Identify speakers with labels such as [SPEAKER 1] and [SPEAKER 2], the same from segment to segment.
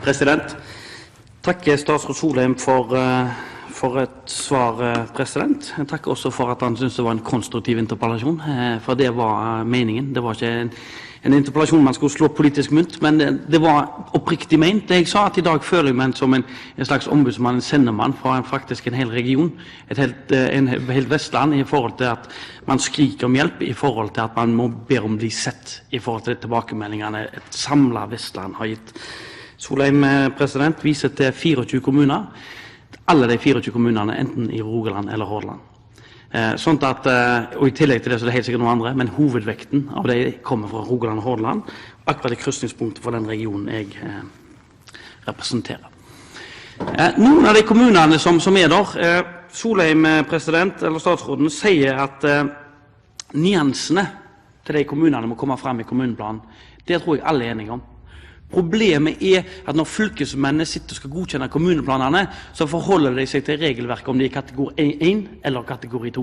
[SPEAKER 1] President. Takk statsråd Solheim for et svar, president. Jeg takker også for at han synes det var en konstruktiv interpellasjon, for det var meningen. Det var ikke en interpellasjon man skulle slå politisk mynt, men det var oppriktig ment. Det jeg sa, at i dag føler jeg meg som en slags ombudsmann, en sendemann fra faktisk en hel region, en helt Vestland, i forhold til at man skriker om hjelp, i forhold til at man må be om å bli sett, i forhold til tilbakemeldingene et samlet Vestland har gitt. Solheim, president, viser til 24 kommuner. Alle de 24 kommunene, enten i Rogaland eller Hordaland. Sånn at, og i tillegg til det så er det helt sikkert noen andre, men hovedvekten av det kommer fra Rogaland og Hordaland, akkurat i krysningspunktet for den regionen jeg representerer. Noen av de kommunene som er der, Solheim, president, eller statsråden, sier at nyansene til de kommunene må komme frem i kommuneplanen. Det tror jeg alle er enige om. Problemet er at når fylkesmennene sitter og skal godkjenne kommuneplanene, så forholder de seg til regelverket om de er kategori 1 eller kategori 2.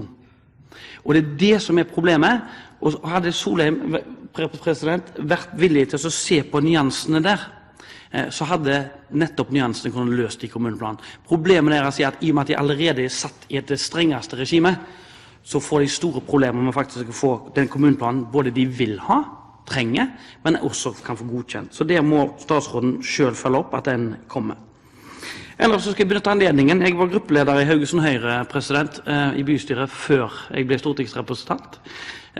[SPEAKER 1] Og det er det som er problemet. Og hadde Solheim, president, vært villig til å se på nyansene der, så hadde nettopp nyansene kunnet løst i kommuneplanen. Problemet deres er at i og med at de allerede er satt i et strengeste regime, så får de store problemer med faktisk å få den kommuneplanen både de vil ha, trenger, men også kan få godkjent. Så det må statsråden selv følge opp, at den kommer. Ellers så skal jeg benytte anledningen. Jeg var gruppeleder i Haugesund Høyre, president, i bystyret før jeg ble stortingsrepresentant.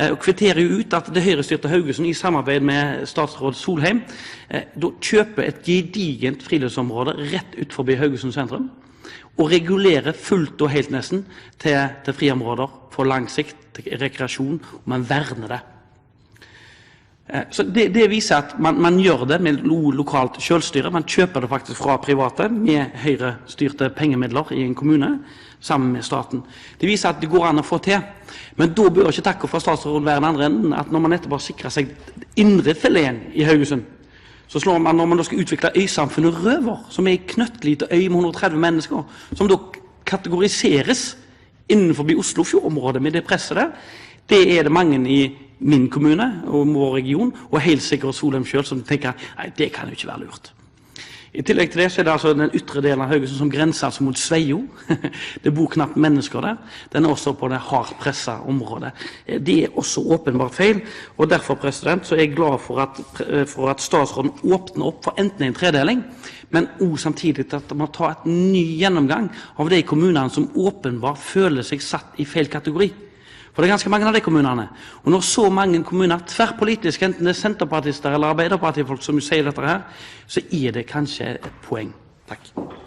[SPEAKER 1] Og kvitterer jo ut at det høyrestyrte Haugesund i samarbeid med statsråd Solheim da kjøper et gedigent friluftsområde rett ut forbi Haugesund sentrum og regulerer fullt og helt nesten til friområder for lang sikt, til rekreasjon, og man verner det. Så det viser at man gjør det med lokalt selvstyre. Man kjøper det faktisk fra private med høyrestyrte pengemidler i en kommune sammen med staten. Det viser at det går an å få til. Men da bør ikke takke fra statsråden være den andre enden, at når man nettopp har sikret seg indre fileten i Haugesund, så slår man, når man da skal utvikle øysamfunnet Røver, som er en knøttlite øy med 130 mennesker, som da kategoriseres innenfor Oslofjordområdet med det presset der, det er det mange i min kommune og vår region, og helt sikkert Solheim selv, som tenker, nei, det kan jo ikke være lurt. I tillegg til det så er det altså den ytre delen av Haugesund som grenser altså mot Sveio. Det bor knapt mennesker der. Den er også på det hardt presset området. Det er også åpenbart feil, og derfor, president, så er jeg glad for at statsråden åpner opp for enten en tredeling, men også samtidig at man tar et ny gjennomgang av de kommunene som åpenbart føler seg satt i feil kategori. For det er ganske mange av de kommunene. Og når så mange kommuner tverrpolitisk, enten det er senterpartister eller arbeiderpartifolk som sier dette her, så er det kanskje et poeng. Takk.